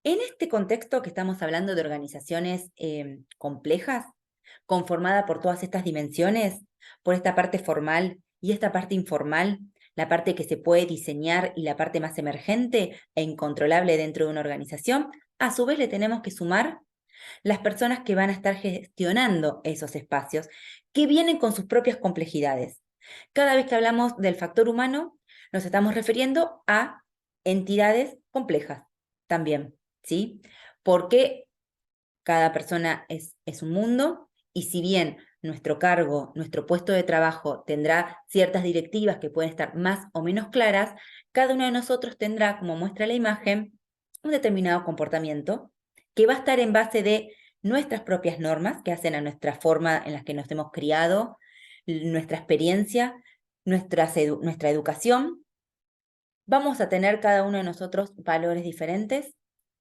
En este contexto que estamos hablando de organizaciones complejas, conformada por todas estas dimensiones, por esta parte formal y esta parte informal, la parte que se puede diseñar y la parte más emergente e incontrolable dentro de una organización, a su vez le tenemos que sumar las personas que van a estar gestionando esos espacios, que vienen con sus propias complejidades. Cada vez que hablamos del factor humano, nos estamos refiriendo a entidades complejas también, ¿sí? Porque cada persona es un mundo y si bien nuestro cargo, nuestro puesto de trabajo tendrá ciertas directivas que pueden estar más o menos claras, cada uno de nosotros tendrá, como muestra la imagen, un determinado comportamiento que va a estar en base de nuestras propias normas que hacen a nuestra forma en la que nos hemos criado, nuestra experiencia, nuestra educación. Vamos a tener cada uno de nosotros valores diferentes,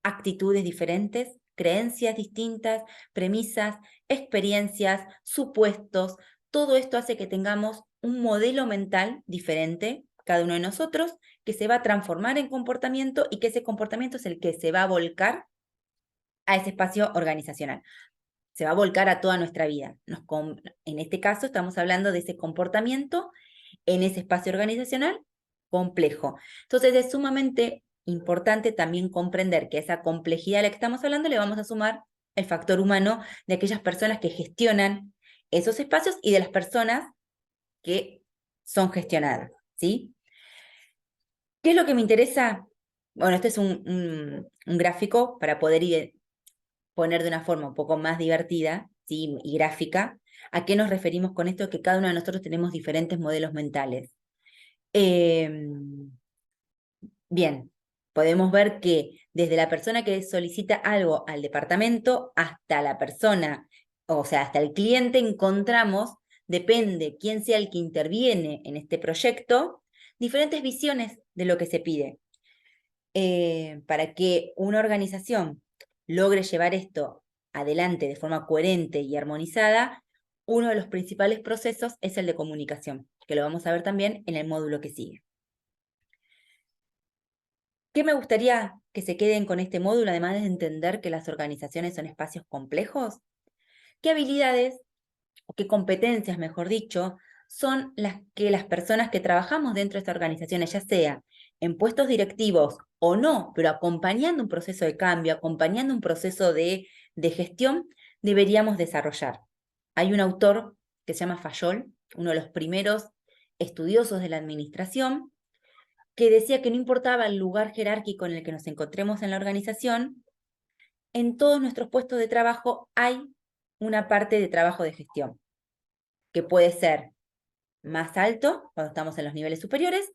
actitudes diferentes, creencias distintas, premisas, experiencias, supuestos. Todo esto hace que tengamos un modelo mental diferente, cada uno de nosotros, que se va a transformar en comportamiento y que ese comportamiento es el que se va a volcar a ese espacio organizacional. Se va a volcar a toda nuestra vida. En este caso estamos hablando de ese comportamiento en ese espacio organizacional complejo. Entonces es sumamente importante también comprender que a esa complejidad de la que estamos hablando le vamos a sumar el factor humano de aquellas personas que gestionan esos espacios y de las personas que son gestionadas, ¿sí? ¿Qué es lo que me interesa? Bueno, este es un gráfico para poder poner de una forma un poco más divertida, ¿sí? Y gráfica, ¿a qué nos referimos con esto? Que cada uno de nosotros tenemos diferentes modelos mentales. Bien, podemos ver que desde la persona que solicita algo al departamento hasta la persona, o sea, hasta el cliente, encontramos, depende quién sea el que interviene en este proyecto, diferentes visiones de lo que se pide. Para que una organización logre llevar esto adelante de forma coherente y armonizada, uno de los principales procesos es el de comunicación, que lo vamos a ver también en el módulo que sigue. ¿Qué me gustaría que se queden con este módulo, además de entender que las organizaciones son espacios complejos? ¿Qué habilidades o qué competencias, mejor dicho, son las que las personas que trabajamos dentro de estas organizaciones, ya sea en puestos directivos o no, pero acompañando un proceso de cambio, acompañando un proceso de gestión, deberíamos desarrollar? Hay un autor que se llama Fayol, uno de los primeros estudiosos de la administración, que decía que no importaba el lugar jerárquico en el que nos encontremos en la organización, en todos nuestros puestos de trabajo hay una parte de trabajo de gestión, que puede ser más alto cuando estamos en los niveles superiores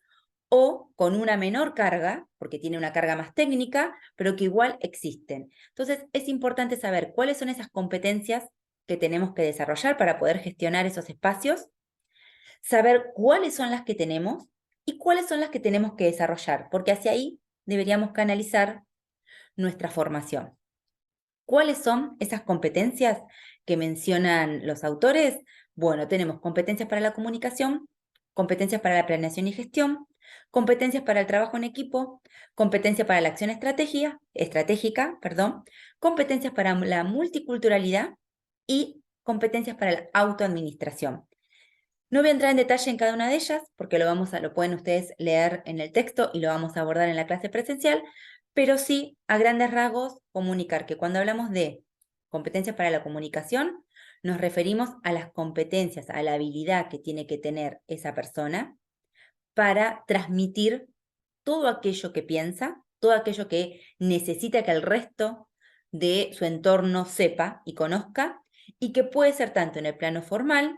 o con una menor carga, porque tiene una carga más técnica, pero que igual existen. Entonces, es importante saber cuáles son esas competencias que tenemos que desarrollar para poder gestionar esos espacios, saber cuáles son las que tenemos y cuáles son las que tenemos que desarrollar, porque hacia ahí deberíamos canalizar nuestra formación. ¿Cuáles son esas competencias que mencionan los autores? Bueno, tenemos competencias para la comunicación, competencias para la planeación y gestión, competencias para el trabajo en equipo, competencias para la acción estratégica, competencias para la multiculturalidad y competencias para la autoadministración. No voy a entrar en detalle en cada una de ellas porque lo pueden ustedes leer en el texto y lo vamos a abordar en la clase presencial, pero sí, a grandes rasgos, comunicar que cuando hablamos de competencias para la comunicación, nos referimos a las competencias, a la habilidad que tiene que tener esa persona para transmitir todo aquello que piensa, todo aquello que necesita que el resto de su entorno sepa y conozca, y que puede ser tanto en el plano formal,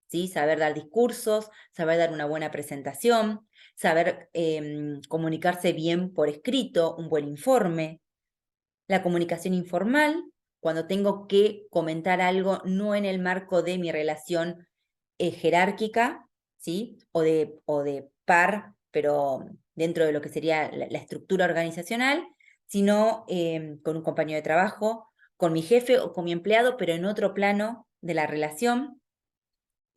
¿sí? Saber dar discursos, saber dar una buena presentación, saber comunicarse bien por escrito, un buen informe. La comunicación informal, cuando tengo que comentar algo no en el marco de mi relación jerárquica, ¿sí? O de par, pero dentro de lo que sería la estructura organizacional, sino con un compañero de trabajo, con mi jefe o con mi empleado, pero en otro plano de la relación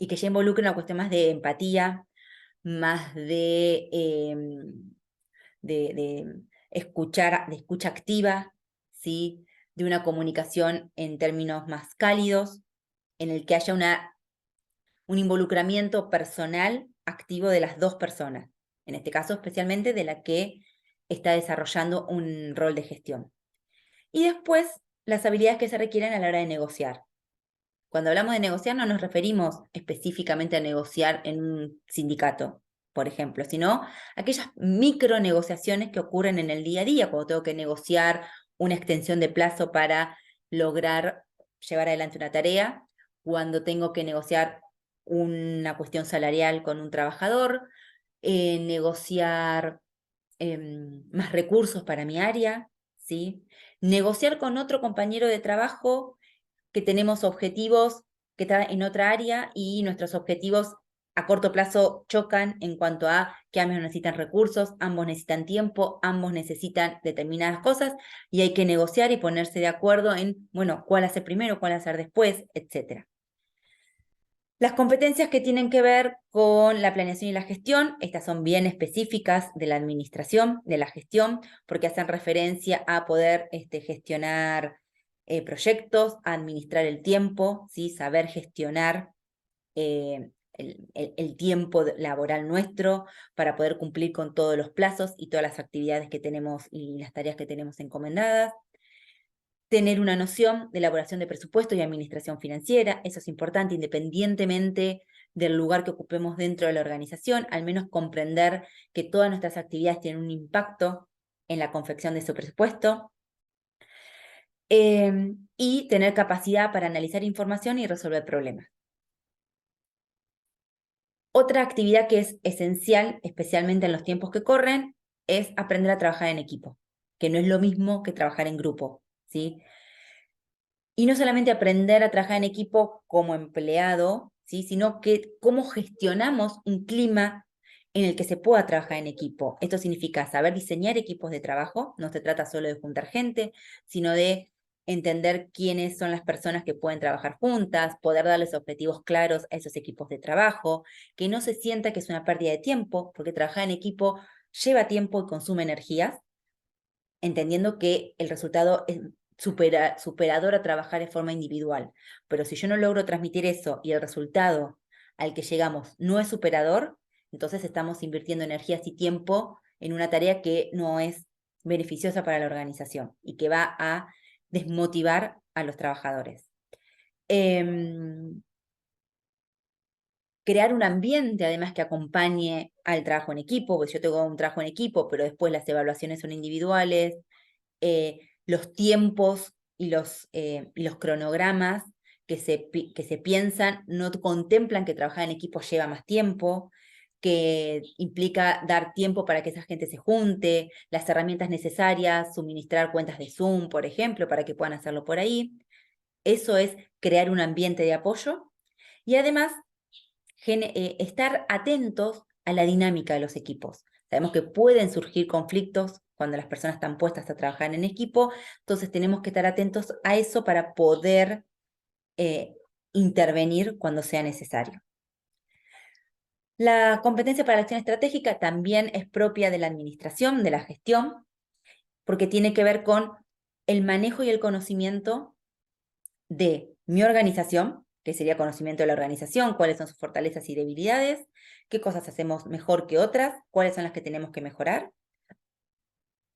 y que ya involucre una cuestión más de empatía, más de escucha activa, ¿sí? De una comunicación en términos más cálidos, en el que haya un involucramiento personal activo de las dos personas, en este caso especialmente de la que está desarrollando un rol de gestión. Y después, las habilidades que se requieren a la hora de negociar. Cuando hablamos de negociar no nos referimos específicamente a negociar en un sindicato, por ejemplo, sino aquellas micro negociaciones que ocurren en el día a día, cuando tengo que negociar una extensión de plazo para lograr llevar adelante una tarea, cuando tengo que negociar una cuestión salarial con un trabajador, negociar más recursos para mi área, ¿sí? Negociar con otro compañero de trabajo que tenemos objetivos que están en otra área y nuestros objetivos a corto plazo chocan en cuanto a que ambos necesitan recursos, ambos necesitan tiempo, ambos necesitan determinadas cosas y hay que negociar y ponerse de acuerdo en, bueno, cuál hacer primero, cuál hacer después, etcétera. Las competencias que tienen que ver con la planeación y la gestión, estas son bien específicas de la administración, de la gestión, porque hacen referencia a poder gestionar proyectos, a administrar el tiempo, ¿sí? Saber gestionar el tiempo laboral nuestro para poder cumplir con todos los plazos y todas las actividades que tenemos y las tareas que tenemos encomendadas. Tener una noción de elaboración de presupuesto y administración financiera, eso es importante independientemente del lugar que ocupemos dentro de la organización, al menos comprender que todas nuestras actividades tienen un impacto en la confección de su presupuesto, y tener capacidad para analizar información y resolver problemas. Otra actividad que es esencial, especialmente en los tiempos que corren, es aprender a trabajar en equipo, que no es lo mismo que trabajar en grupo, ¿sí? Y no solamente aprender a trabajar en equipo como empleado, ¿sí? Sino que cómo gestionamos un clima en el que se pueda trabajar en equipo. Esto significa saber diseñar equipos de trabajo, no se trata solo de juntar gente, sino de entender quiénes son las personas que pueden trabajar juntas, poder darles objetivos claros a esos equipos de trabajo, que no se sienta que es una pérdida de tiempo, porque trabajar en equipo lleva tiempo y consume energías, entendiendo que el resultado es superador a trabajar de forma individual. Pero si yo no logro transmitir eso y el resultado al que llegamos no es superador, entonces estamos invirtiendo energías y tiempo en una tarea que no es beneficiosa para la organización y que va a desmotivar a los trabajadores. Crear un ambiente, además, que acompañe al trabajo en equipo, porque yo tengo un trabajo en equipo, pero después las evaluaciones son individuales, los tiempos y los cronogramas que se piensan no contemplan que trabajar en equipo lleva más tiempo, que implica dar tiempo para que esa gente se junte, las herramientas necesarias, suministrar cuentas de Zoom, por ejemplo, para que puedan hacerlo por ahí. Eso es crear un ambiente de apoyo y además estar atentos a la dinámica de los equipos. Sabemos que pueden surgir conflictos cuando las personas están puestas a trabajar en equipo, entonces tenemos que estar atentos a eso para poder intervenir cuando sea necesario. La competencia para la acción estratégica también es propia de la administración, de la gestión, porque tiene que ver con el manejo y el conocimiento de mi organización, que sería conocimiento de la organización, cuáles son sus fortalezas y debilidades, qué cosas hacemos mejor que otras, cuáles son las que tenemos que mejorar,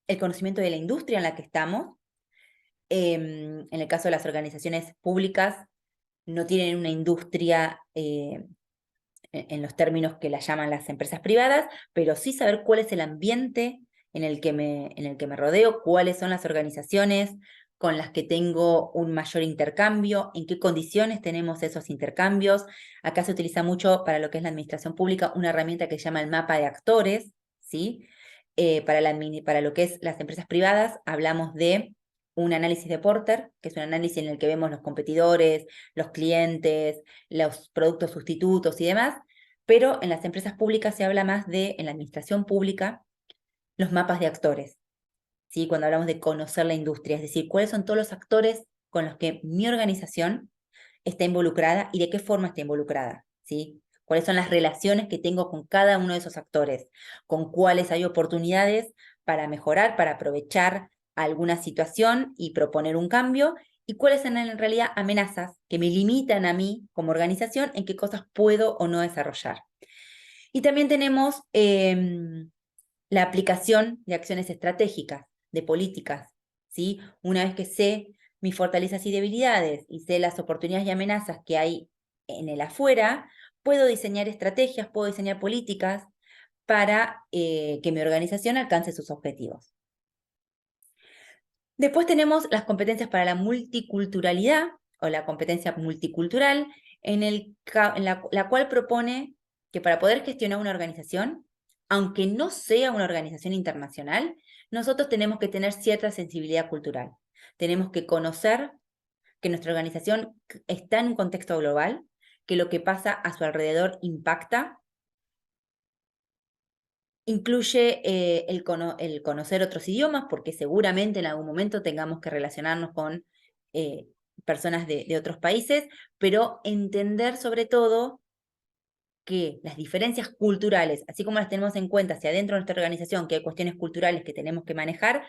el conocimiento de la industria en la que estamos. En el caso de las organizaciones públicas, no tienen una industria en los términos que la llaman las empresas privadas, pero sí saber cuál es el ambiente en el que me rodeo, cuáles son las organizaciones con las que tengo un mayor intercambio, en qué condiciones tenemos esos intercambios. Acá se utiliza mucho para lo que es la administración pública una herramienta que se llama el mapa de actores, ¿sí? Para lo que es las empresas privadas hablamos de un análisis de Porter, que es un análisis en el que vemos los competidores, los clientes, los productos sustitutos y demás, pero en las empresas públicas se habla más de, en la administración pública, los mapas de actores, ¿sí? Cuando hablamos de conocer la industria, es decir, cuáles son todos los actores con los que mi organización está involucrada y de qué forma está involucrada, ¿sí? Cuáles son las relaciones que tengo con cada uno de esos actores, con cuáles hay oportunidades para mejorar, para aprovechar alguna situación y proponer un cambio, y cuáles son en realidad amenazas que me limitan a mí como organización en qué cosas puedo o no desarrollar. Y también tenemos la aplicación de acciones estratégicas, de políticas, ¿sí? Una vez que sé mis fortalezas y debilidades y sé las oportunidades y amenazas que hay en el afuera, puedo diseñar estrategias, puedo diseñar políticas para que mi organización alcance sus objetivos. Después tenemos las competencias para la multiculturalidad o la competencia multicultural, en la cual propone que para poder gestionar una organización, aunque no sea una organización internacional, nosotros tenemos que tener cierta sensibilidad cultural. Tenemos que conocer que nuestra organización está en un contexto global, que lo que pasa a su alrededor impacta. Incluye el conocer otros idiomas, porque seguramente en algún momento tengamos que relacionarnos con eh, personas de otros países, pero entender sobre todo que las diferencias culturales, así como las tenemos en cuenta hacia adentro de nuestra organización, que hay cuestiones culturales que tenemos que manejar,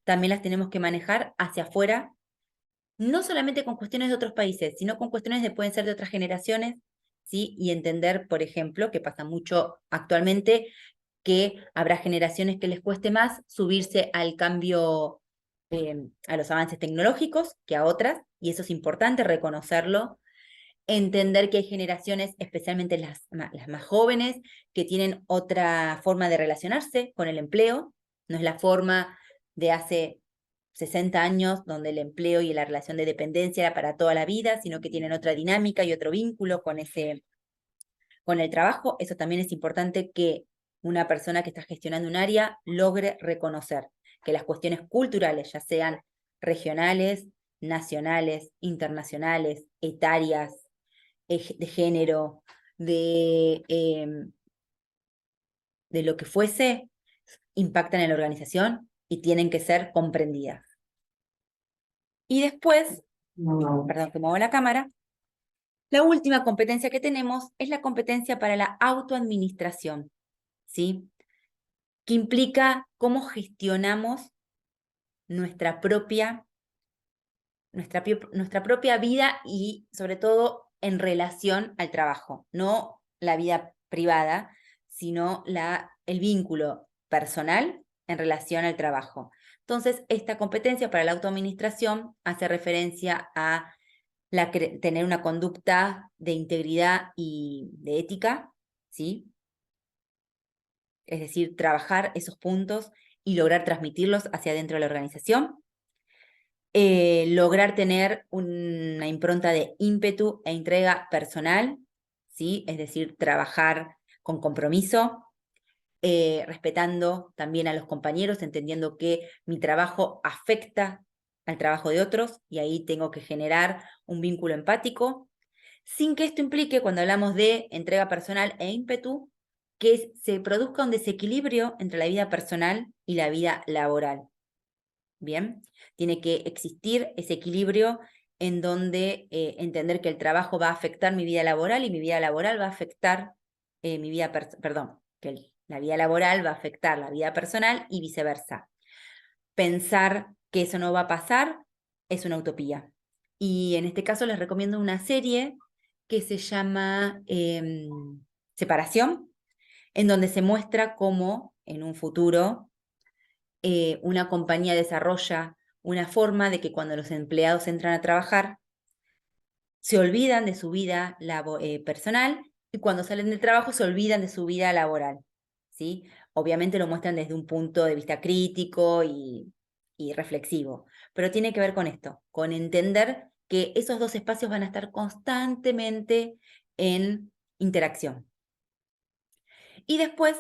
también las tenemos que manejar hacia afuera, no solamente con cuestiones de otros países, sino con cuestiones que pueden ser de otras generaciones, ¿sí? Y entender, por ejemplo, que pasa mucho actualmente, que habrá generaciones que les cueste más subirse al cambio, a los avances tecnológicos que a otras, y eso es importante reconocerlo, entender que hay generaciones, especialmente las más jóvenes, que tienen otra forma de relacionarse con el empleo, no es la forma de hace 60 años, donde el empleo y la relación de dependencia era para toda la vida, sino que tienen otra dinámica y otro vínculo con el trabajo. Eso también es importante que una persona que está gestionando un área logre reconocer que las cuestiones culturales, ya sean regionales, nacionales, internacionales, etarias, de género, de lo que fuese, impactan en la organización y tienen que ser comprendidas. Y después, perdón que muevo la cámara, la última competencia que tenemos es la competencia para la autoadministración, ¿sí? Que implica cómo gestionamos nuestra propia, nuestra propia vida y sobre todo en relación al trabajo, no la vida privada, sino el vínculo personal en relación al trabajo. Entonces, esta competencia para la autoadministración hace referencia a tener una conducta de integridad y de ética, ¿sí? Es decir, trabajar esos puntos y lograr transmitirlos hacia adentro de la organización. Lograr tener una impronta de ímpetu e entrega personal, ¿sí? Es decir, trabajar con compromiso, respetando también a los compañeros, entendiendo que mi trabajo afecta al trabajo de otros y ahí tengo que generar un vínculo empático, sin que esto implique, cuando hablamos de entrega personal e ímpetu, que se produzca un desequilibrio entre la vida personal y la vida laboral. Bien, tiene que existir ese equilibrio en donde entender que el trabajo va a afectar mi vida laboral y mi vida laboral va a afectar mi vida, perdón, que la vida laboral va a afectar la vida personal y viceversa. Pensar que eso no va a pasar es una utopía. Y en este caso les recomiendo una serie que se llama Separación, en donde se muestra cómo en un futuro una compañía desarrolla una forma de que cuando los empleados entran a trabajar, se olvidan de su vida personal y cuando salen del trabajo se olvidan de su vida laboral, ¿sí? Obviamente lo muestran desde un punto de vista crítico y reflexivo, pero tiene que ver con esto, con entender que esos dos espacios van a estar constantemente en interacción. Y después,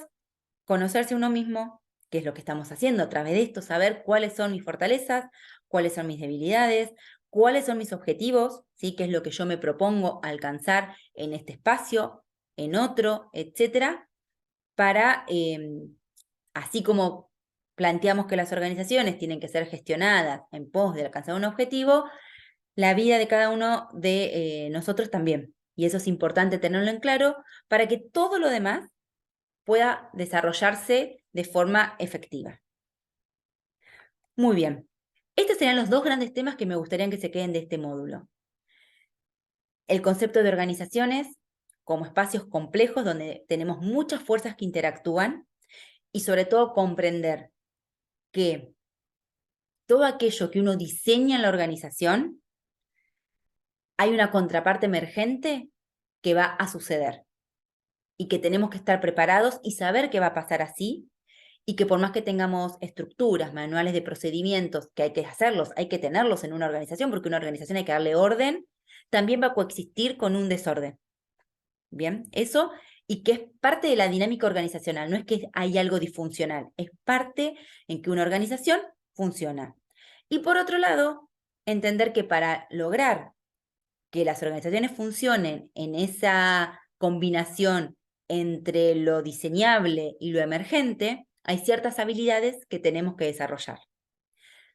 conocerse uno mismo, que es lo que estamos haciendo a través de esto, saber cuáles son mis fortalezas, cuáles son mis debilidades, cuáles son mis objetivos, ¿sí? Qué es lo que yo me propongo alcanzar en este espacio, en otro, etcétera, para, así como planteamos que las organizaciones tienen que ser gestionadas en pos de alcanzar un objetivo, la vida de cada uno de nosotros también. Y eso es importante tenerlo en claro para que todo lo demás pueda desarrollarse de forma efectiva. Muy bien. Estos serían los dos grandes temas que me gustaría que se queden de este módulo. El concepto de organizaciones como espacios complejos donde tenemos muchas fuerzas que interactúan y sobre todo comprender que todo aquello que uno diseña en la organización, hay una contraparte emergente que va a suceder y que tenemos que estar preparados y saber que va a pasar así y que por más que tengamos estructuras, manuales de procedimientos, que hay que hacerlos, hay que tenerlos en una organización, porque una organización hay que darle orden, también va a coexistir con un desorden. Bien, eso, y que es parte de la dinámica organizacional, no es que hay algo disfuncional, es parte en que una organización funciona. Y por otro lado, entender que para lograr que las organizaciones funcionen en esa combinación entre lo diseñable y lo emergente, hay ciertas habilidades que tenemos que desarrollar.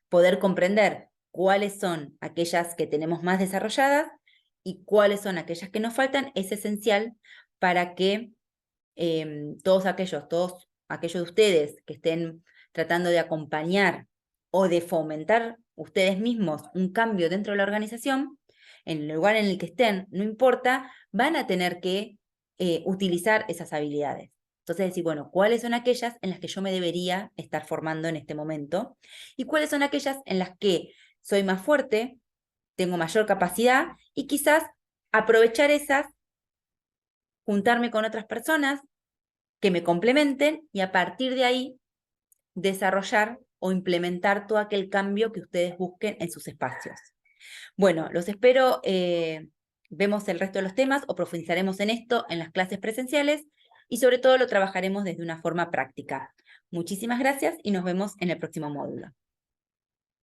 Poder comprender cuáles son aquellas que tenemos más desarrolladas y cuáles son aquellas que nos faltan es esencial para que todos aquellos de ustedes que estén tratando de acompañar o de fomentar ustedes mismos un cambio dentro de la organización, en el lugar en el que estén, no importa, van a tener que utilizar esas habilidades. Entonces decir, bueno, ¿cuáles son aquellas en las que yo me debería estar formando en este momento? ¿Y cuáles son aquellas en las que soy más fuerte, tengo mayor capacidad y quizás aprovechar esas, juntarme con otras personas que me complementen y a partir de ahí desarrollar o implementar todo aquel cambio que ustedes busquen en sus espacios? Bueno, los espero, vemos el resto de los temas o profundizaremos en esto en las clases presenciales y sobre todo lo trabajaremos desde una forma práctica. Muchísimas gracias y nos vemos en el próximo módulo.